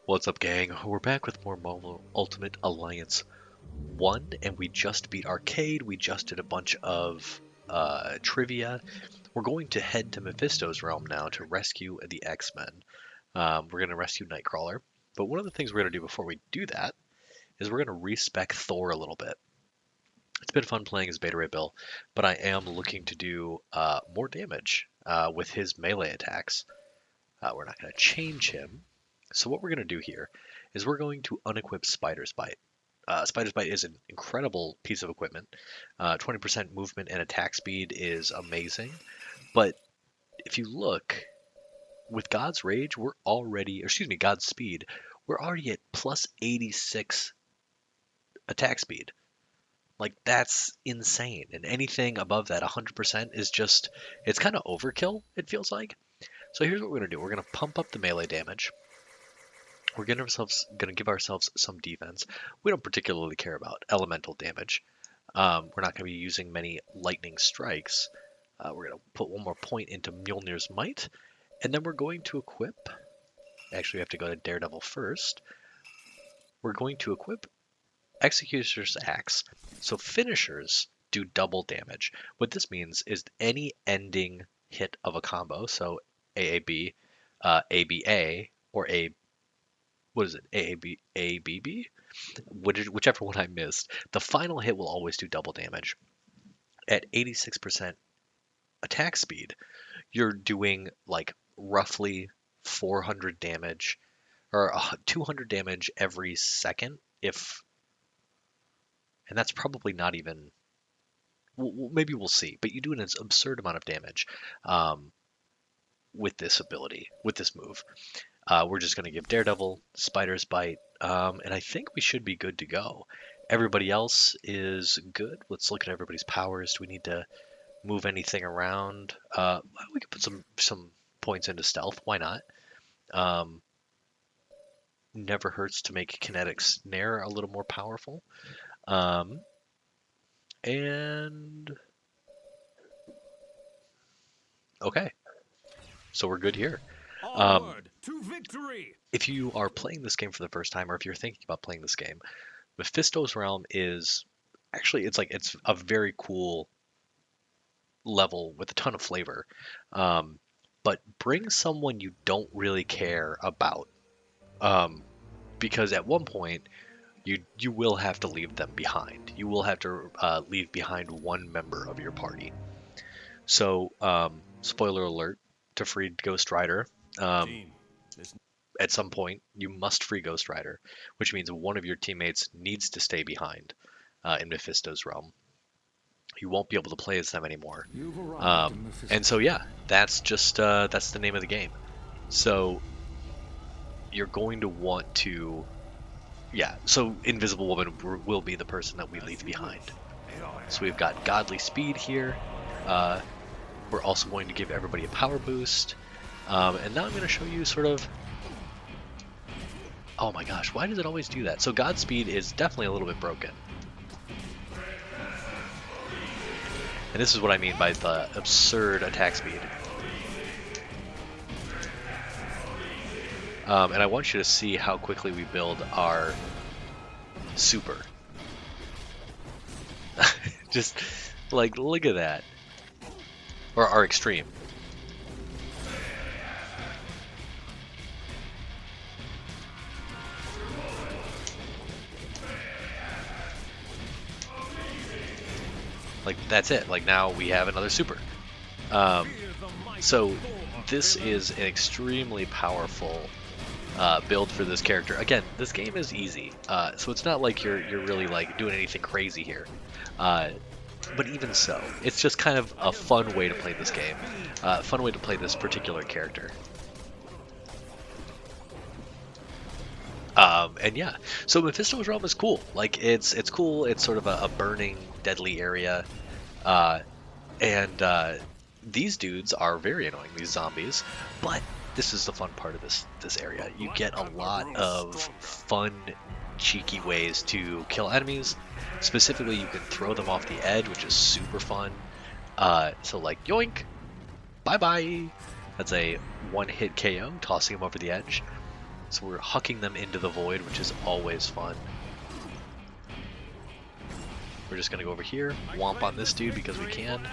What's up, gang? We're back with more Marvel Ultimate Alliance 1, and we just beat Arcade. We just did a bunch of trivia. We're going to head to Mephisto's realm now to rescue the X-Men. We're going to rescue Nightcrawler. But one of the things we're going to do before we do that is we're going to respec Thor a little bit. It's been fun playing as Beta Ray Bill, but I am looking to do more damage with his melee attacks. We're not going to change him. So what we're going to do here is we're going to unequip Spider's Bite. Spider's Bite is an incredible piece of equipment. 20% movement and attack speed is amazing. But if you look, with God's Rage, God's Speed, we're already at plus 86 attack speed. Like, that's insane. And anything above that, 100%, is just, it's kind of overkill, it feels like. So here's what we're going to do. We're going to pump up the melee damage. We're going to give ourselves some defense. We don't particularly care about elemental damage. We're not going to be using many lightning strikes. We're going to put one more point into Mjolnir's Might, and then we're going to equip. Actually, we have to go to Daredevil first. We're going to equip Executioner's Axe. So finishers do double damage. What this means is any ending hit of a combo, so AAB, ABA, or ABB? Whichever one I missed. The final hit will always do double damage. At 86% attack speed, you're doing like roughly 400 damage or 200 damage every second, and that's probably not even, maybe we'll see, but you do an absurd amount of damage with this ability, with this move. We're just going to give Daredevil, Spider's Bite, and I think we should be good to go. Everybody else is good. Let's look at everybody's powers. Do we need to move anything around? We could put some points into stealth. Why not? Never hurts to make Kinetic Snare a little more powerful. And okay, so we're good here. To victory. If you are playing this game for the first time, or if you're thinking about playing this game, Mephisto's realm is actually, it's a very cool level with a ton of flavor. But bring someone you don't really care about, because at one point you will have to leave them behind. You will have to leave behind one member of your party. So, spoiler alert to free Ghost Rider. At some point, you must free Ghost Rider, which means one of your teammates needs to stay behind in Mephisto's realm. You won't be able to play as them anymore. And so, yeah, that's the name of the game. So you're going to want to, so Invisible Woman will be the person that we leave behind. So we've got Godly Speed here. We're also going to give everybody a power boost. And now I'm going to show you sort of... Oh my gosh, why does it always do that? So Godspeed is definitely a little bit broken. And this is what I mean by the absurd attack speed. And I want you to see how quickly we build our super. Just, like, look at that. Or our extreme. Like, that's it. Like, now we have another super. So this is an extremely powerful build for this character. Again, this game is easy, so it's not like you're really like doing anything crazy here. But even so, it's just kind of a fun way to play this game, fun way to play this particular character. And yeah, so Mephisto's realm is cool. Like, it's cool. It's sort of a burning, deadly area, and these dudes are very annoying, these zombies. But this is the fun part of this area. You get a lot of fun, cheeky ways to kill enemies. Specifically, you can throw them off the edge, which is super fun. So like, yoink, bye bye. That's a one-hit KO, tossing them over the edge. So we're hucking them into the void, which is always fun. We're just gonna go over here, womp on this dude because we can.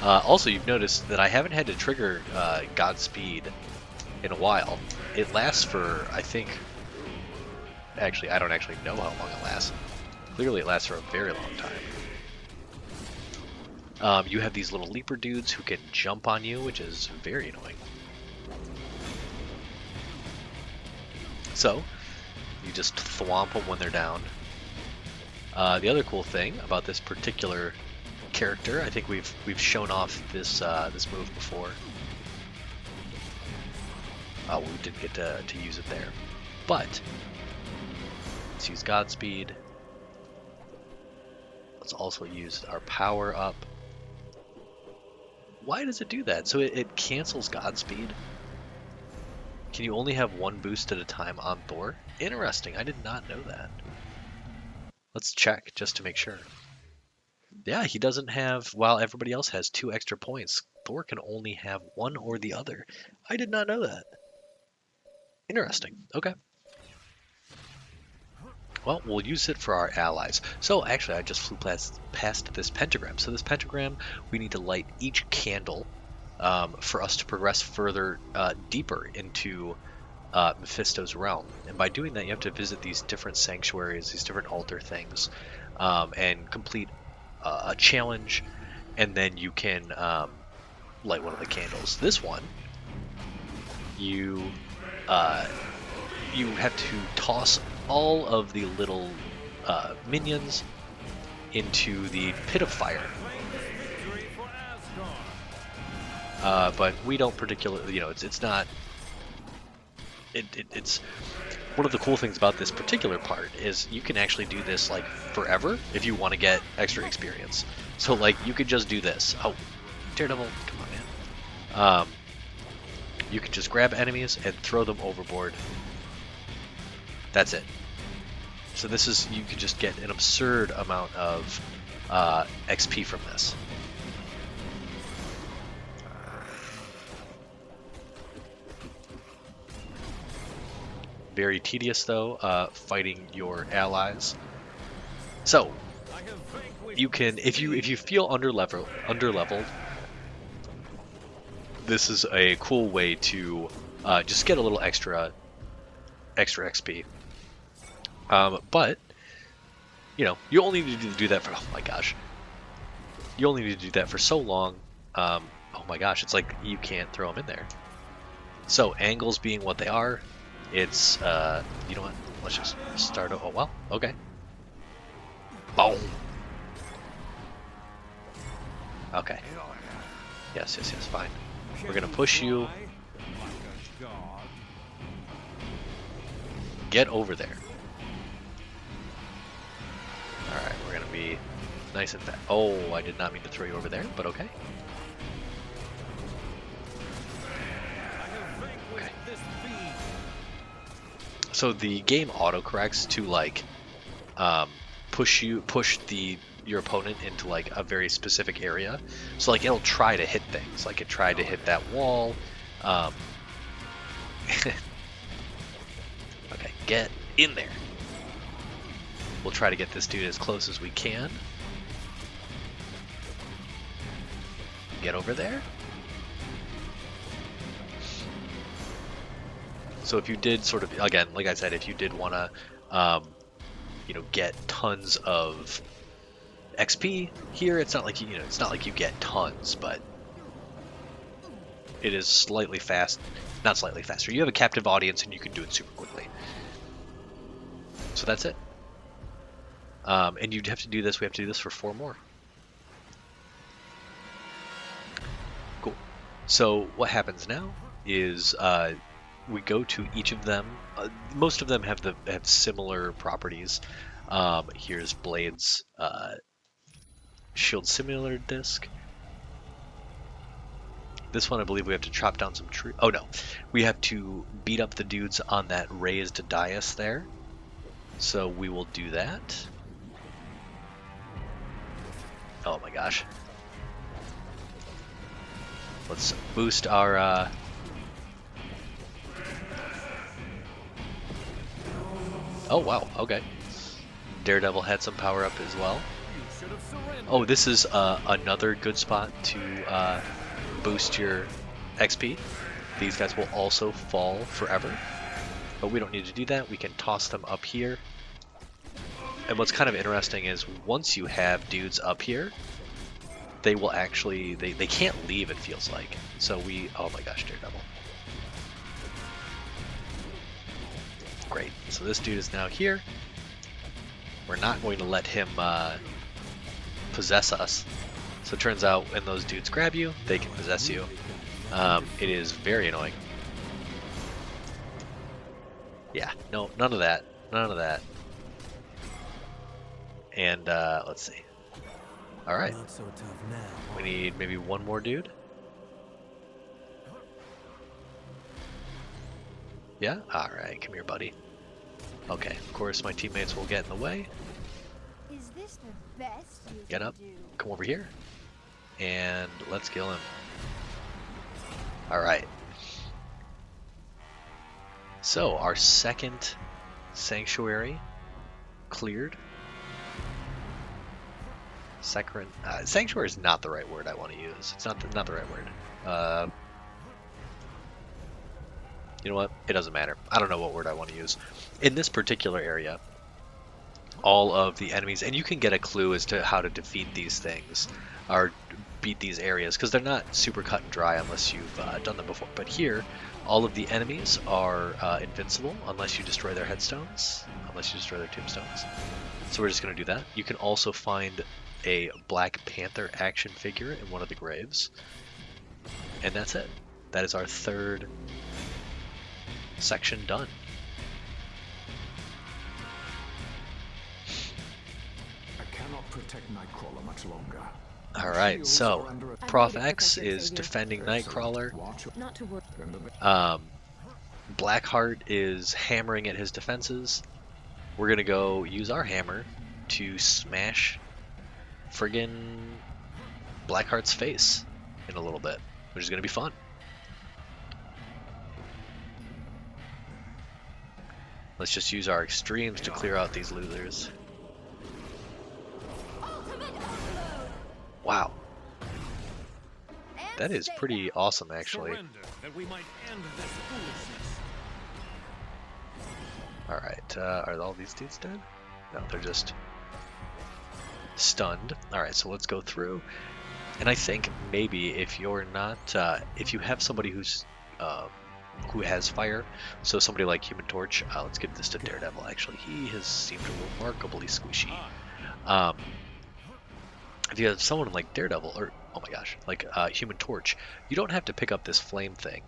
Also, you've noticed that I haven't had to trigger Godspeed in a while. It lasts for, I think, actually, I don't actually know how long it lasts. Clearly it lasts for a very long time. You have these little leaper dudes who can jump on you, which is very annoying. So, you just thwomp them when they're down. The other cool thing about this particular character, I think we've shown off this this move before. We didn't get to use it there, but let's use Godspeed. Let's also use our power up. Why does it do that? So it cancels Godspeed. Can you only have one boost at a time on Thor? Interesting. I did not know that. Let's check just to make sure. Yeah, he doesn't have, while everybody else has 2 extra points, Thor can only have one or the other. I did not know that. Interesting. Okay. Well, we'll use it for our allies. So actually, I just flew past this pentagram. So this pentagram, we need to light each candle for us to progress further deeper into Mephisto's realm. And by doing that, you have to visit these different sanctuaries, these different altar things, and complete a challenge, and then you can light one of the candles. This one, you have to toss all of the little minions into the pit of fire. But we don't particularly, it's not. It's one of the cool things about this particular part is you can actually do this like forever if you want to get extra experience. So like you could just do this. Oh, Daredevil, come on, man. You can just grab enemies and throw them overboard. That's it. So this is, you can just get an absurd amount of XP from this. Very tedious though, fighting your allies. So you can, if you feel underleveled, this is a cool way to just get a little extra XP. But you only need to do that for, oh my gosh, you only need to do that for so long. Oh my gosh, it's like you can't throw them in there. So angles being what they are, it's you know what? Let's just start. Oh well, okay. Boom. Okay. Yes, fine. We're gonna push you. Get over there. Alright, we're gonna be nice and fast. Oh, I did not mean to throw you over there, but okay. Okay. So the game autocorrects to like push your opponent into like a very specific area. So like it'll try to hit things. Like it tried to hit that wall. Okay, get in there. We'll try to get this dude as close as we can. Get over there. So if you did sort of, again, like I said, if you did want to, get tons of XP here, it's not like it's not like you get tons, but it is slightly fast. Not slightly faster. You have a captive audience, and you can do it super quickly. So that's it. And you'd have to do this. We have to do this for 4 more. Cool. So what happens now is we go to each of them. Most of them have similar properties. Here's Blade's shield simulator disc. This one, I believe we have to chop down some tree. Oh no, we have to beat up the dudes on that raised dais there. So we will do that. Oh my gosh. Let's boost our Oh wow, okay. Daredevil had some power up as well. You should have surrendered. Oh, this is another good spot to boost your XP. These guys will also fall forever, but we don't need to do that. We can toss them up here. And what's kind of interesting is once you have dudes up here, they will actually, they can't leave, it feels like. So we, oh my gosh, Daredevil. Great, so this dude is now here. We're not going to let him possess us. So it turns out when those dudes grab you, they can possess you. It is very annoying. Yeah, no, none of that. None of that. And let's see. Alright. Not so tough now. We need maybe one more dude. Yeah? Alright, come here, buddy. Okay, of course my teammates will get in the way. Is this the best you Get can up. do? Come over here. And let's kill him. Alright. So, our second sanctuary cleared. Sanctuary is not the right word I want to use. It's not the right word. You know what? It doesn't matter. I don't know what word I want to use. In this particular area, all of the enemies, and you can get a clue as to how to defeat these things, or beat these areas, because they're not super cut and dry unless you've done them before. But here, all of the enemies are invincible unless you destroy their headstones, unless you destroy their tombstones. So we're just going to do that. You can also find a Black Panther action figure in one of the graves. And that's it. That is our third section done. I cannot protect Nightcrawler much longer. Alright, so I'm Prof ready, X Professor is Xavier. defending Nightcrawler. Not to worry. Blackheart is hammering at his defenses. We're gonna go use our hammer to smash friggin' Blackheart's face in a little bit, which is gonna be fun. Let's just use our extremes to clear out these losers. Wow, that is pretty awesome, actually. Surrender, that we might end this foolishness. Alright, are all these dudes dead? No, they're just stunned. Alright, so let's go through. And I think maybe if you're not, if you have somebody who's, who has fire, so somebody like Human Torch, let's give this to Daredevil actually. He has seemed remarkably squishy. If you have someone like Daredevil, or, oh my gosh, like Human Torch, you don't have to pick up this flame thing,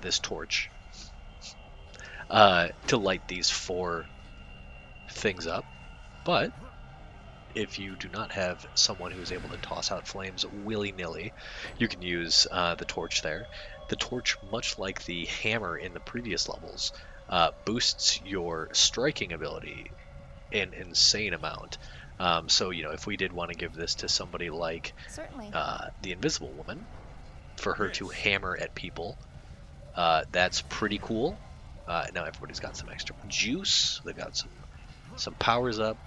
this torch, to light these 4 things up. But if you do not have someone who is able to toss out flames willy-nilly, you can use the torch there. The torch, much like the hammer in the previous levels, boosts your striking ability an insane amount. So, you know, if we did want to give this to somebody like Certainly. the Invisible Woman, for her to hammer at people, that's pretty cool. Now everybody's got some extra juice. They've got some powers up.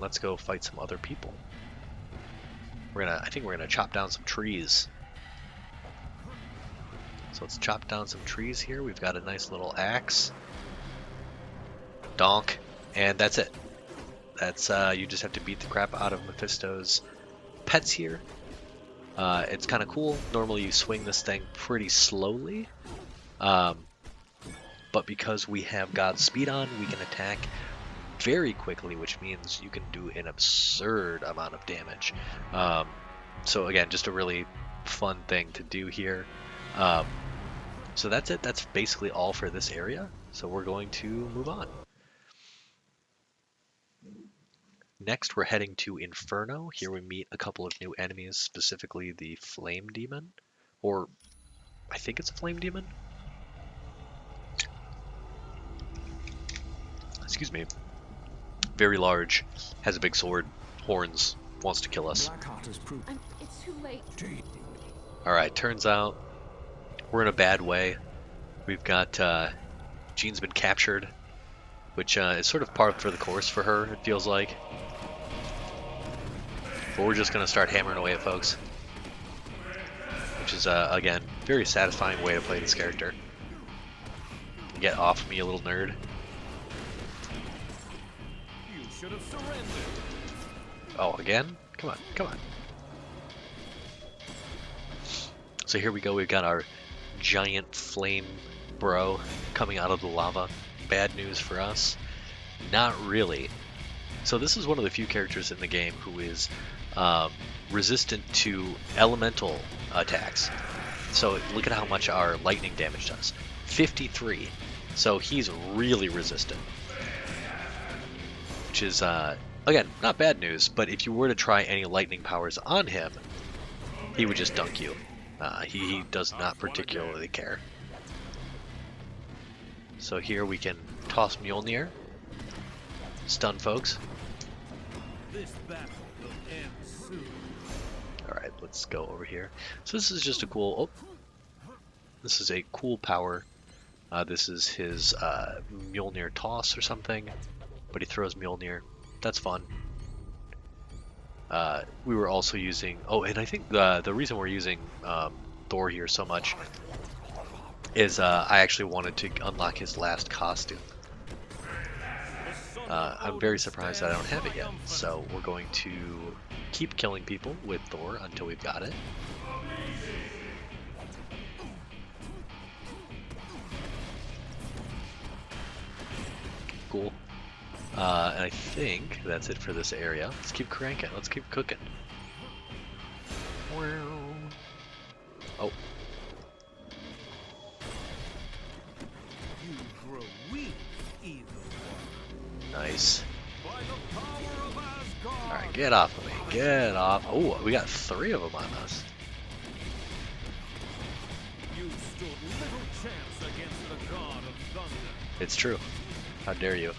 Let's go fight some other people. I think we're gonna chop down some trees. So let's chop down some trees here. We've got a nice little axe. Donk. And that's it. That's you just have to beat the crap out of Mephisto's pets here. It's kind of cool. Normally you swing this thing pretty slowly. But because we have God's speed on, we can attack very quickly, which means you can do an absurd amount of damage. So again, just a really fun thing to do here. So that's it. That's basically all for this area. So we're going to move on. Next, we're heading to Inferno. Here we meet a couple of new enemies, specifically the Flame Demon. Or, I think it's a Flame Demon? Excuse me. Very large, has a big sword, horns, wants to kill us. Blackheart has proved. It's too late. Alright, turns out we're in a bad way. We've got, Jean's been captured which is sort of par for the course for her, it feels like. But we're just going to start hammering away at folks, which is, again, very satisfying way to play this character. Get off me, you little nerd. You should have surrendered. Oh, again? Come on, come on. So here we go, we've got our giant flame bro coming out of the lava. Bad news for us. Not really. So this is one of the few characters in the game who is resistant to elemental attacks. So look at how much our lightning damage does. 53. So he's really resistant. Which is, again, not bad news, but if you were to try any lightning powers on him, he would just dunk you. He does not particularly care. So here we can toss Mjolnir, stun folks. This battle will end soon. Alright, let's go over here. So this is just a cool, this is a cool power. This is his Mjolnir toss or something, but he throws Mjolnir. That's fun. We were also using, and I think the reason we're using Thor here so much is I actually wanted to unlock his last costume. I'm very surprised that I don't have it yet, so we're going to keep killing people with Thor until we've got it. Cool. And I think that's it for this area. Let's keep cranking. Let's keep cooking. Oh. You grow weak, evil one. Nice. By the power of Asgard. Alright, get off of me. Get off. Oh, we got 3 of them on us. You stood little chance against the god of thunder. It's true. How dare you?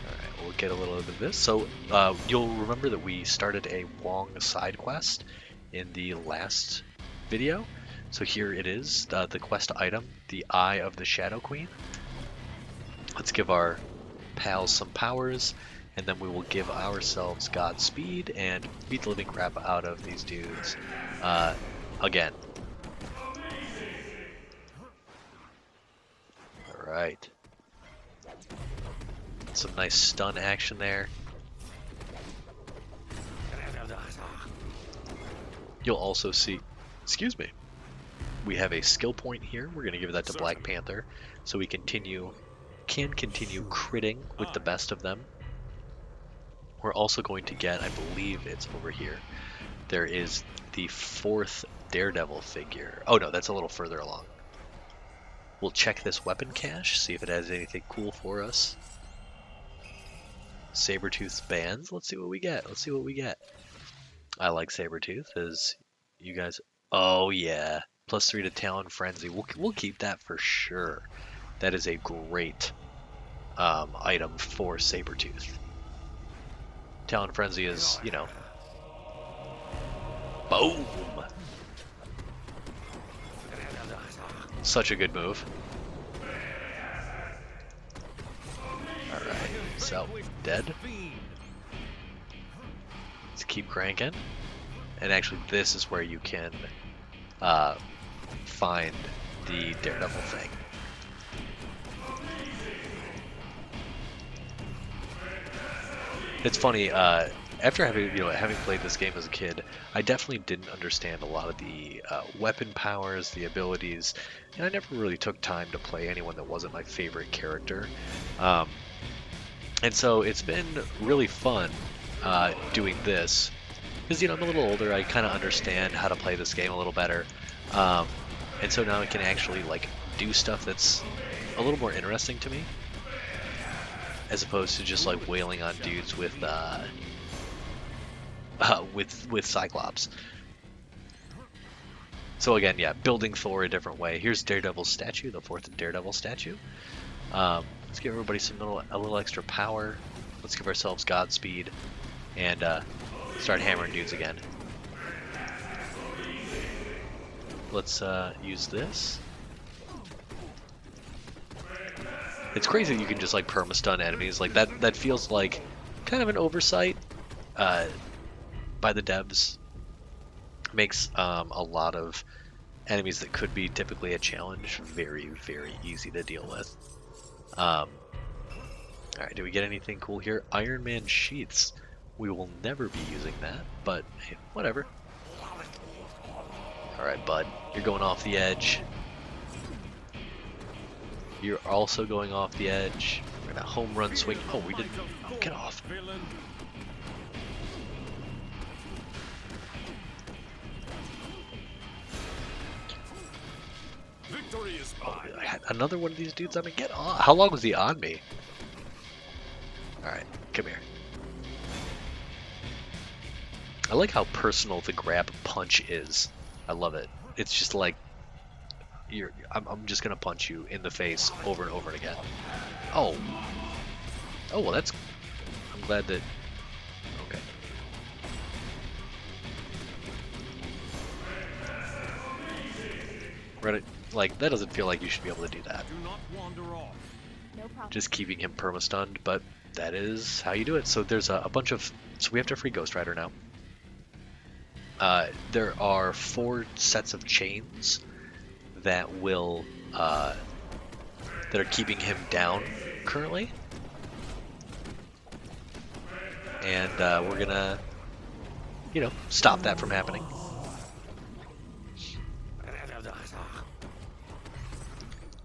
Alright, we'll get a little bit of this. So, you'll remember that we started a Wong side quest in the last video. So here it is, the quest item, the Eye of the Shadow Queen. Let's give our pals some powers, and then we will give ourselves Godspeed and beat the living crap out of these dudes again. Alright. Some nice stun action there. You'll also see, excuse me, we have a skill point here. We're going to give that to Black Panther, so we can continue critting with the best of them. We're also going to get, I believe it's over here, there is the 4th Daredevil figure. Oh no, that's a little further along. We'll check this weapon cache, see if it has anything cool for us. Sabertooth's bands. Let's see what we get. Let's see what we get. I like Sabertooth, as you guys. Oh yeah, +3 to Talon Frenzy. We'll keep that for sure. That is a great item for Sabertooth. Talon Frenzy is, you know, boom. Such a good move. Alright, so, dead. Let's keep cranking. And actually, this is where you can find the Daredevil thing. It's funny, after having played this game as a kid, I definitely didn't understand a lot of the weapon powers, the abilities, and I never really took time to play anyone that wasn't my favorite character. And so it's been really fun doing this, because I'm a little older, I kind of understand how to play this game a little better, and so now I can actually do stuff that's a little more interesting to me, as opposed to just wailing on dudes with Cyclops. So again, yeah, building Thor a different way. Here's Daredevil's statue, the 4th Daredevil statue. Let's give everybody a little extra power. Let's give ourselves Godspeed, and start hammering dudes again. Let's use this. It's crazy that you can just like perma-stun enemies. Like that feels like kind of an oversight by the devs. Makes a lot of enemies that could be typically a challenge very, very easy to deal with. Alright, do we get anything cool here? Iron Man sheaths. We will never be using that, but hey, whatever. Alright, bud. You're going off the edge. You're also going off the edge. We're gonna home run swing. Oh, we didn't. Oh, get off. Villain. Victory is mine. I had another one of these dudes on me. Get off. How long was he on me? Alright, come here. I like how personal the grab punch is. I love it. It's just like I'm just gonna punch you in the face over and over again. Oh. Oh well, that's. I'm glad that. Okay. Reddit, like that doesn't feel like you should be able to do that. Do not wander off. No problem. Just keeping him perma-stunned, but that is how you do it. So there's a bunch of. So we have to free Ghost Rider now. There are 4 sets of chains that will that are keeping him down currently, and we're gonna, you know, stop that from happening.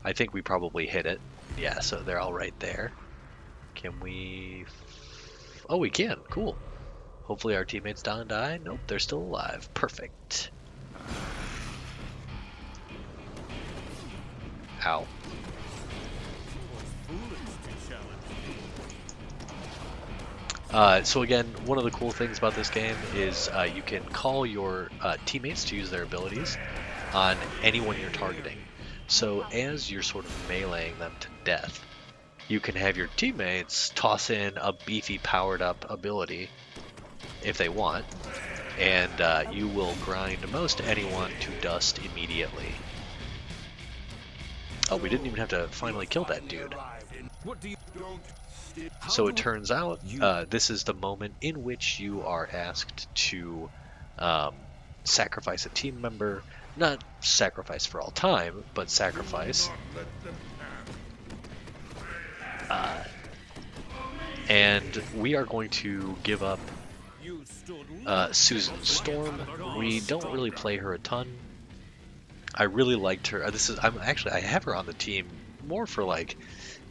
I think we probably hit it. Yeah, so they're all right there. Can we? Oh, we can. Cool. Hopefully our teammates don't die. Nope, they're still alive. Perfect. Ow. So again, one of the cool things about this game is you can call your teammates to use their abilities on anyone you're targeting. So as you're sort of meleeing them to death, you can have your teammates toss in a beefy powered up ability if they want, and you will grind most anyone to dust immediately. Oh, we didn't even have to finally kill that dude. What do you So it turns out this is the moment in which you are asked to sacrifice a team member. Not sacrifice for all time, but sacrifice. And we are going to give up Susan Storm. We don't really play her a ton. I really liked her. I have her on the team more for like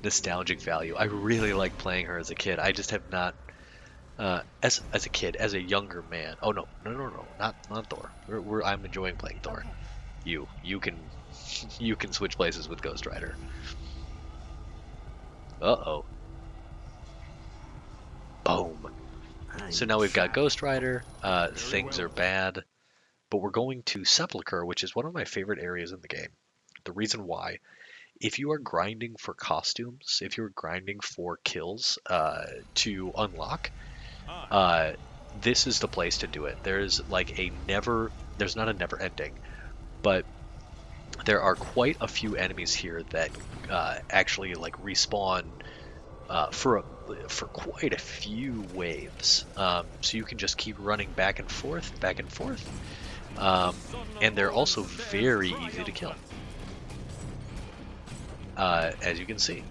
nostalgic value. I really like playing her as a kid. I just have not as a kid, as a younger man. Oh no, not Thor. I'm enjoying playing Thor. You can switch places with Ghost Rider. Uh-oh. Boom. So now we've got Ghost Rider. Things are bad. But we're going to Sepulcher, which is one of my favorite areas in the game. The reason why, if you are grinding for costumes, if you're grinding for kills to unlock, this is the place to do it. There's not a never ending, but there are quite a few enemies here that actually like respawn for quite a few waves. So you can just keep running back and forth, and they're also very easy to kill, as you can see.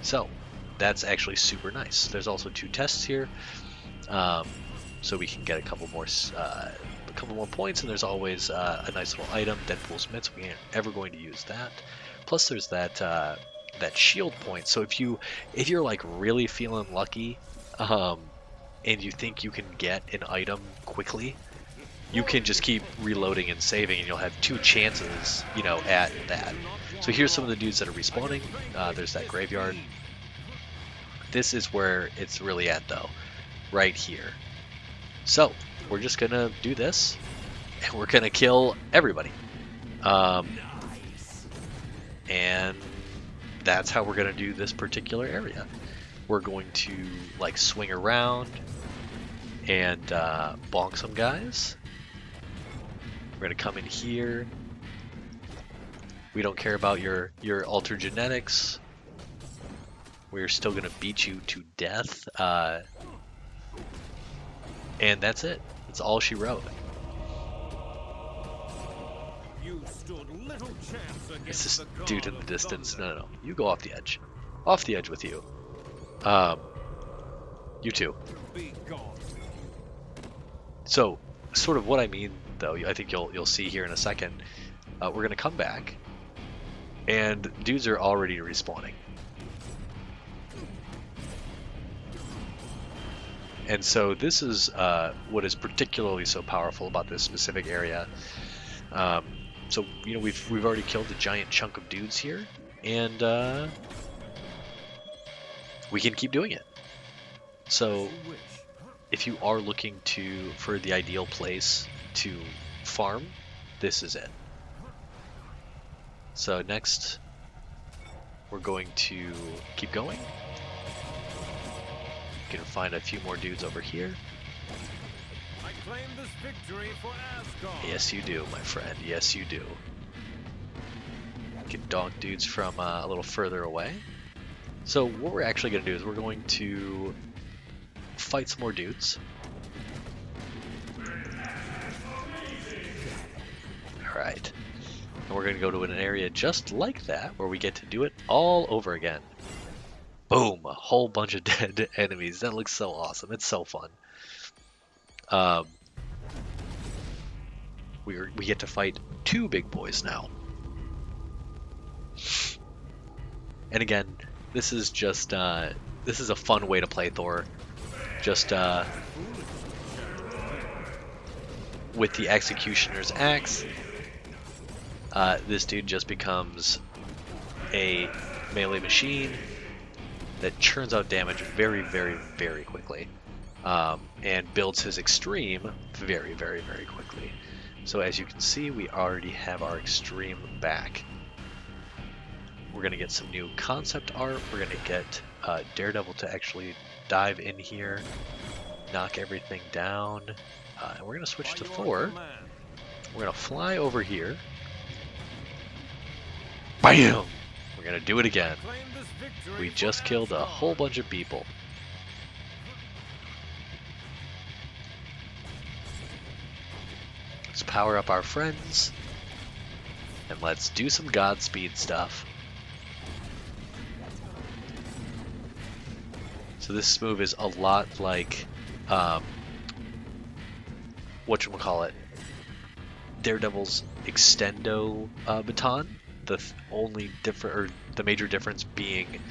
So that's actually super nice. There's also 2 tests here, so we can get a couple more points, and there's always a nice little item, Deadpool's Mitts. We ain't ever going to use that. Plus there's that shield point. So if you're like really feeling lucky, and you think you can get an item quickly, you can just keep reloading and saving, and you'll have 2 chances, at that. So here's some of the dudes that are respawning. There's that graveyard. This is where it's really at, though, right here. So we're just gonna do this, and we're gonna kill everybody. And that's how we're gonna do this particular area. We're going to like swing around and bonk some guys. We're gonna come in here. We don't care about your altered genetics. We're still gonna beat you to death. And that's it. That's all she wrote. You stood little chance It's against this the god dude in the of distance. thunder. No. You go off the edge. Off the edge with you. You too. Be gone. So, sort of what I mean, though, I think you'll see here in a second. We're gonna come back, and dudes are already respawning. And so this is what is particularly so powerful about this specific area. So we've already killed a giant chunk of dudes here, and we can keep doing it. So You wish. if you are looking for the ideal place to farm, this is it. So next, we're going to keep going. You can find a few more dudes over here. I claim this victory for Asgard. Yes, you do, my friend. Yes, you do. You can donk dudes from a little further away. So what we're actually going to do is we're going to fight some more dudes. Alright. And we're going to go to an area just like that, where we get to do it all over again. Boom! A whole bunch of dead enemies. That looks so awesome. It's so fun. We get to fight two big boys now. And again, this is just this is a fun way to play Thor. Just with the Executioner's Axe, this dude just becomes a melee machine that churns out damage very, very, very quickly, and builds his extreme very, very, very quickly. So as you can see, we already have our extreme back. We're going to get some new concept art. We're going to get Daredevil to actually dive in here, knock everything down, and we're going to switch to By your Thor. command. We're going to fly over here. BAM! We're going to do it again. Claim this victory We for just killed a Asgard. whole bunch of people. Let's power up our friends, and let's do some Godspeed stuff. So this move is a lot like, whatchamacallit, Daredevil's Extendo baton. The the major difference being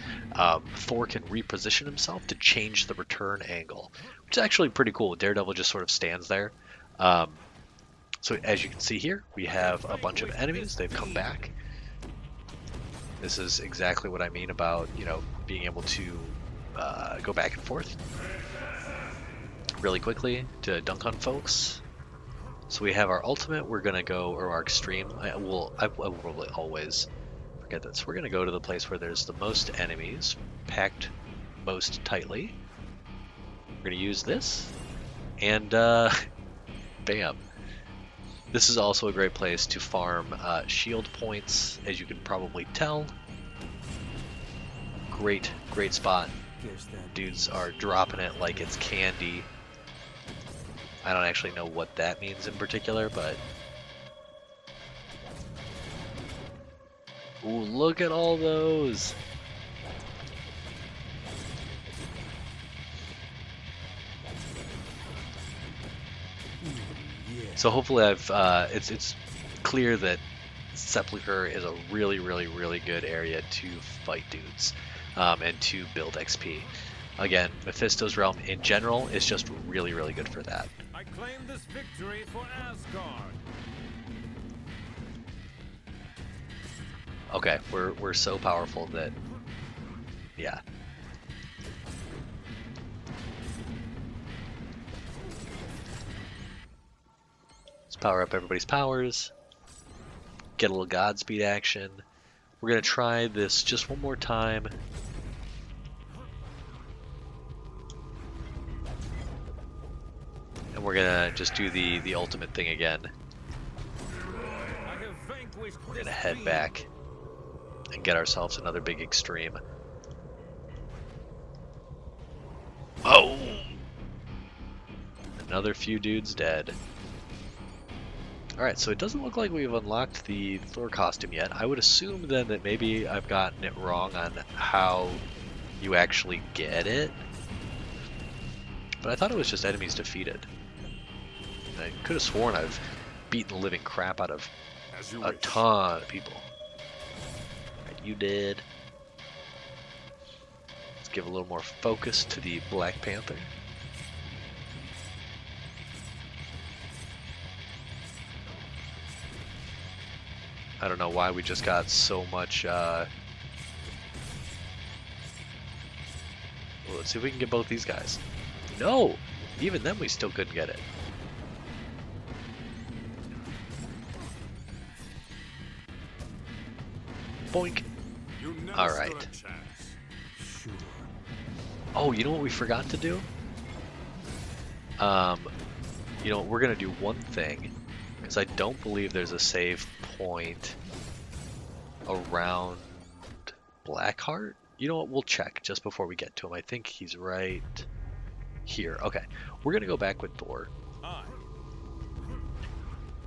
Thor can reposition himself to change the return angle, which is actually pretty cool. Daredevil just sort of stands there. So as you can see here, we have a bunch of enemies. They've come back. This is exactly what I mean about, being able to go back and forth really quickly to dunk on folks. So we have our ultimate. We're gonna go, or our extreme. I will probably always forget that. So we're gonna go to the place where there's the most enemies, packed most tightly. We're gonna use this, and bam. This is also a great place to farm shield points, as you can probably tell. Great spot. Dudes are dropping it like it's candy. I don't actually know what that means in particular, but... Ooh, look at all those! So hopefully it's clear that Sepulcher is a really, really, really good area to fight dudes and to build XP. Again, Mephisto's realm in general is just really, really good for that. I claim this victory for Asgard. Okay, we're so powerful that, yeah. Let's power up everybody's powers. Get a little Godspeed action. We're gonna try this just one more time. And we're gonna just do the ultimate thing again. I have vanquished We're gonna this head fiend. back. and get ourselves another big extreme. Oh! Another few dudes dead. Alright, so it doesn't look like we've unlocked the Thor costume yet. I would assume then that maybe I've gotten it wrong on how you actually get it. But I thought it was just enemies defeated. And I could have sworn I've beaten the living crap out of a ton of people. Right, you did. Let's give a little more focus to the Black Panther. I don't know why we just got so much, well, let's see if we can get both these guys. No! Even then we still couldn't get it. Boink! Alright. Sure. Oh, you know what we forgot to do? You know, we're gonna do one thing, because I don't believe there's a save point around Blackheart. You know what? We'll check just before we get to him. I think he's right here. Okay, we're gonna go back with Thor.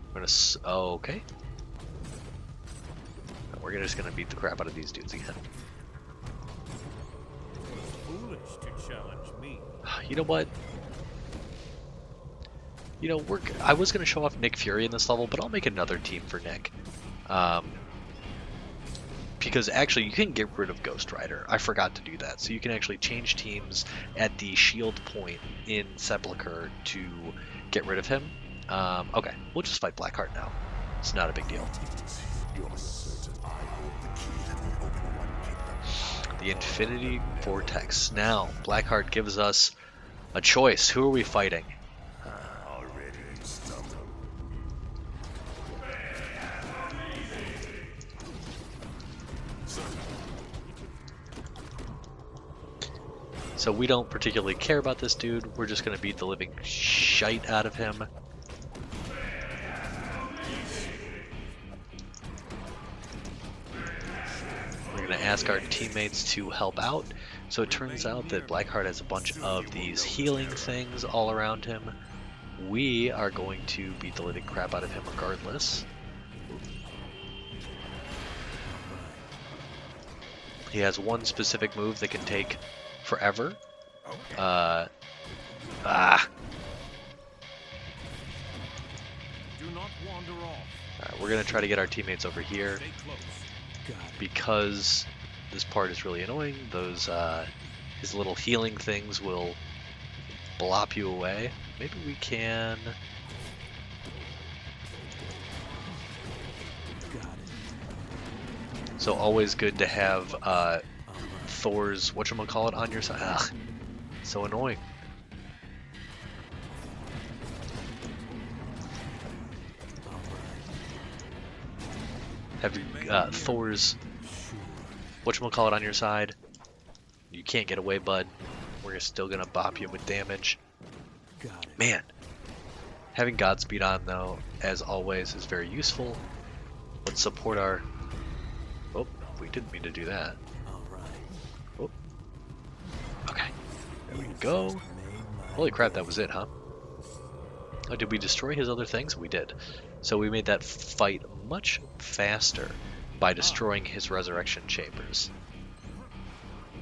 We're gonna. Oh, okay. We're just gonna beat the crap out of these dudes again. Foolish to challenge me. You know what? You know, I was gonna show off Nick Fury in this level, but I'll make another team for Nick. Because actually, you can get rid of Ghost Rider. I forgot to do that. So you can actually change teams at the shield point in Sepulcher to get rid of him. Okay, we'll just fight Blackheart now. It's not a big deal. You're certain I hold the key that will open one kingdom. The Infinity Vortex. Now, Blackheart gives us a choice. Who are we fighting? Already stumped him. So we don't particularly care about this dude. We're just going to beat the living shite out of him. We're going to ask our teammates to help out. So it turns out that Blackheart has a bunch of these healing things all around him. We are going to beat the living crap out of him regardless. He has one specific move that can take forever. Do not wander off. Alright, we're gonna try to get our teammates over here Stay close. because this part is really annoying. Those his little healing things will blop you away. Maybe we can. So always good to have Thor's whatchamacallit on your side. Ugh, so annoying. Have Thor's whatchamacallit on your side. You can't get away, bud. We're still gonna bop you with damage. Man, having Godspeed on though, as always, is very useful. Let's support our. Oh, we didn't mean to do that. Oh. Okay, there we go. Holy crap, that was it, huh? Oh, did we destroy his other things? We did. So we made that fight much faster by destroying his resurrection chambers.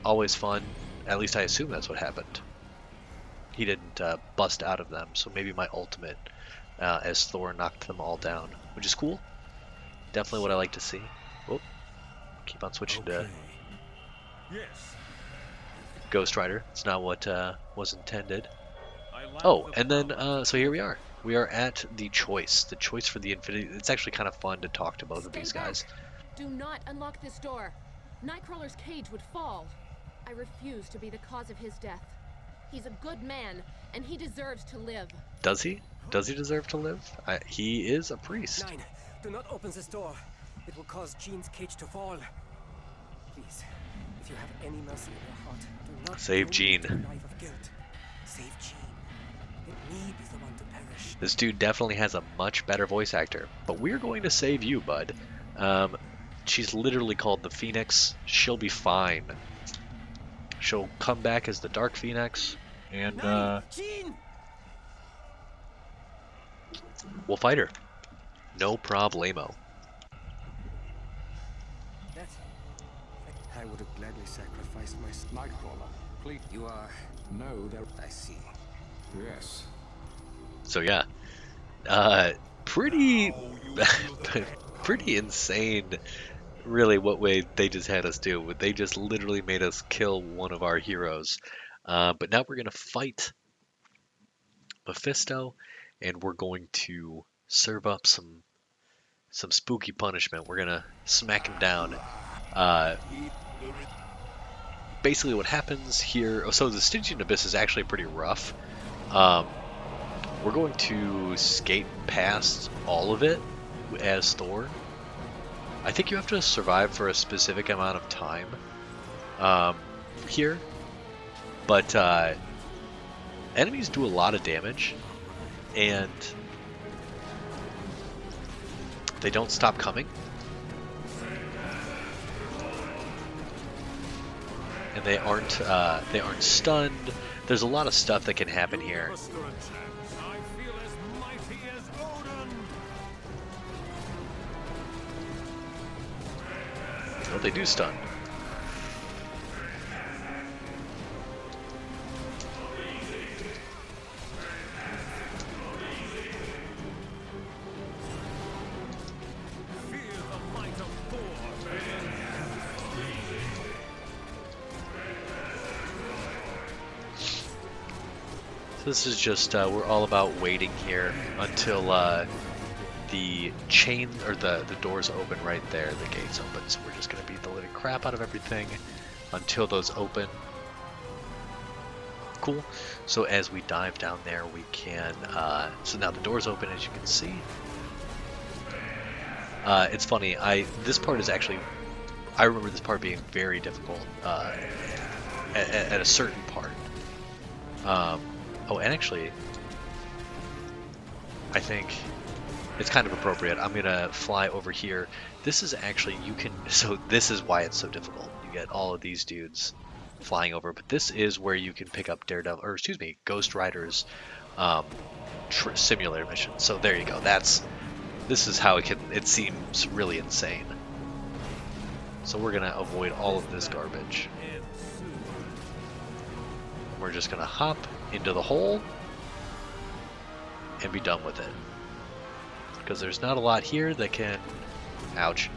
Always fun. At least I assume that's what happened. He didn't bust out of them, so maybe my ultimate as Thor knocked them all down, which is cool. Definitely what I like to see. Whoop. Keep on switching to Yes. Ghost Rider. It's not what was intended. I like Oh, the and then, so here we are. We are at the choice for the Infinity. It's actually kind of fun to talk to both of these guys. Do not unlock this door. Nightcrawler's cage would fall. I refuse to be the cause of his death. He's a good man, and he deserves to live. Does he? Does he deserve to live? He is a priest. 9. Do not open this door. It will cause Jean's cage to fall. Please, if you have any mercy in your heart, do not Save throw Jean. me into the knife of guilt. Save Jean. Let me be the one to perish. This dude definitely has a much better voice actor, but we're going to save you, bud. she's literally called the Phoenix. She'll be fine. She'll come back as the Dark Phoenix, and Jean! we'll fight her. No problemo. That... I would have gladly sacrificed my... Nightcrawler, please. You are... No, there. I see. Yes. So yeah, pretty, pretty insane. Really, what way they just had us do. They just literally made us kill one of our heroes. But now we're gonna fight Mephisto, and we're going to serve up some spooky punishment. We're gonna smack him down. Basically, what happens here? So the Stygian Abyss is actually pretty rough. We're going to skate past all of it as Thor. I think you have to survive for a specific amount of time here, but enemies do a lot of damage, and they don't stop coming. And they aren't stunned. There's a lot of stuff that can happen here. I feel as mighty as Odin. Well, they do stun. Fear the might of Thor. This is just, we're all about waiting here until the chain, or the doors open right there, the gates open. So we're just going to beat the living crap out of everything until those open. Cool. So as we dive down there, we can, so now the doors open, as you can see. It's funny, this part is actually, I remember this part being very difficult at a certain part. Oh, and actually, I think it's kind of appropriate. I'm gonna fly over here. This is actually, so this is why it's so difficult. You get all of these dudes flying over, but this is where you can pick up Ghost Rider's simulator mission. So there you go. This is how it seems really insane. So we're gonna avoid all of this garbage. We're just gonna hop into the hole and be done with it. Because there's not a lot here that can... Ouch.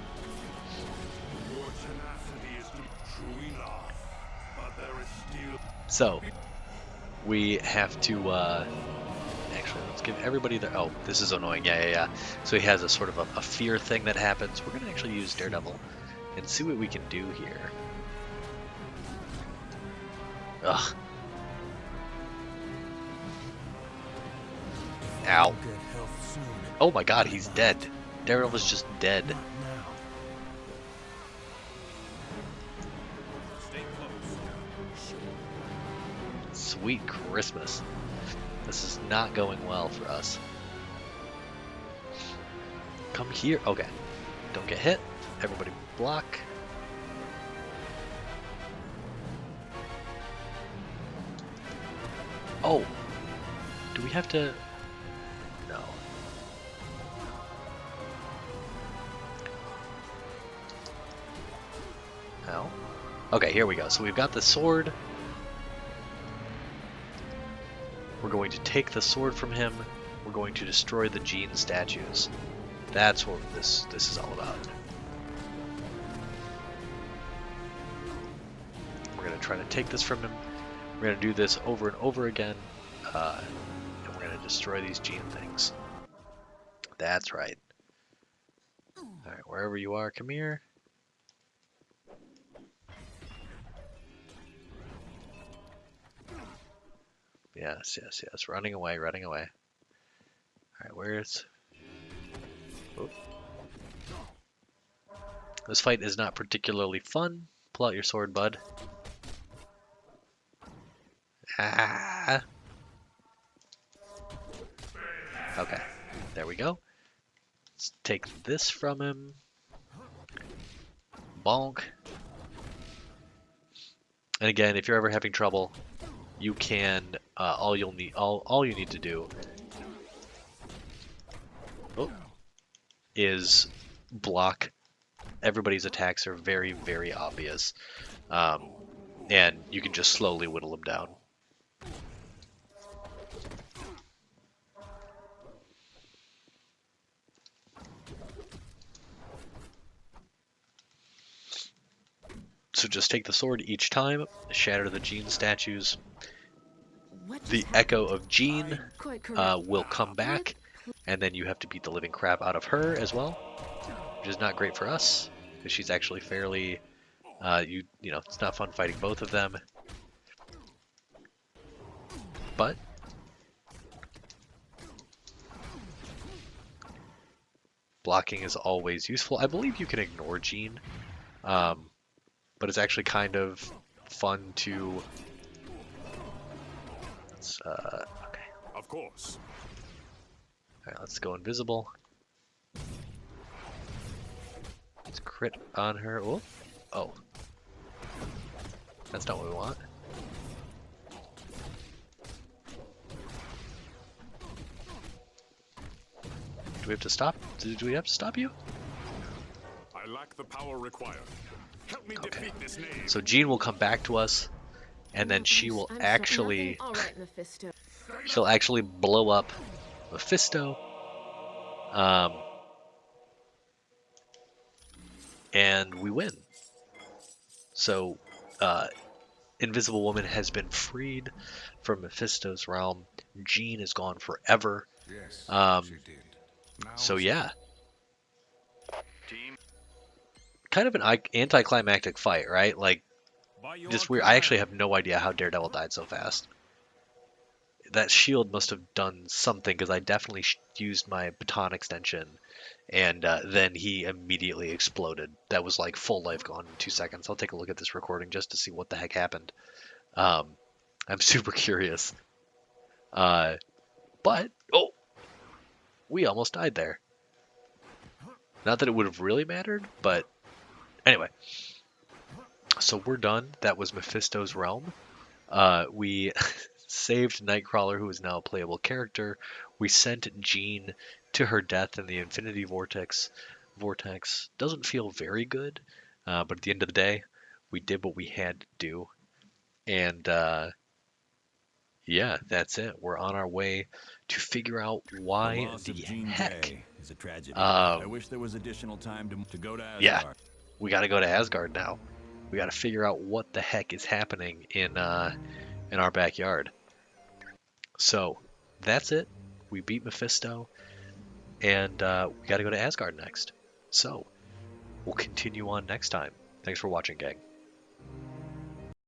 Your tenacity is true enough, but there is still... So, we have to, actually, let's give everybody their... Oh, this is annoying. Yeah. So he has a sort of a fear thing that happens. We're going to actually use Daredevil and see what we can do here. Ugh. Ow. Get health soon. Oh my god, he's dead. Daredevil's just dead. Not now. Stay close. Sweet Christmas. This is not going well for us. Come here. Okay. Don't get hit. Everybody block. Oh. Do we have to... No. How? Okay, here we go. So we've got the sword. We're going to take the sword from him. We're going to destroy the Jean statues. That's what this is all about. We're going to try to take this from him. We're going to do this over and over again. And we're going to destroy these Jean things. That's right. Alright, wherever you are, come here. Yes. Running away. Alright, where's... Oh. This fight is not particularly fun. Pull out your sword, bud. Ah. Okay, there we go. Let's take this from him. Bonk. And again, if you're ever having trouble, you can all you need to do is block. Everybody's attacks are very, very obvious, and you can just slowly whittle them down. So just take the sword each time, shatter the Jean statues. The echo of Jean will come back, and then you have to beat the living crap out of her as well, which is not great for us, because she's actually fairly, you know, it's not fun fighting both of them. But blocking is always useful. I believe you can ignore Jean, but it's actually kind of fun to. Okay. Of course. All right, let's go invisible. Let's crit on her. Oh, oh, that's not what we want. Do we have to stop? Do we have to stop you? I lack the power required. Help me defeat this knave. So Jean will come back to us, and then she will actually, All right, Mephisto. she'll actually blow up Mephisto, and we win. So, Invisible Woman has been freed from Mephisto's realm. Jean is gone forever. Yes, she did. So yeah, kind of an anticlimactic fight, right? Like, just weird. I actually have no idea how Daredevil died so fast. That shield must have done something, because I definitely used my baton extension, and then he immediately exploded. That was like full life gone in 2 seconds. I'll take a look at this recording just to see what the heck happened. I'm super curious. But oh, we almost died there. Not that it would have really mattered, but anyway. So we're done. That was Mephisto's realm. We saved Nightcrawler, who is now a playable character. We sent Jean to her death in the Infinity Vortex. Vortex doesn't feel very good, but at the end of the day, we did what we had to do. And yeah, that's it. We're on our way to figure out why the heck. Is a tragedy. I wish there was additional time to go to Asgard. Yeah, we got to go to Asgard now. We got to figure out what the heck is happening in our backyard. So that's it. We beat Mephisto, and we got to go to Asgard next. So we'll continue on next time. Thanks for watching, gang.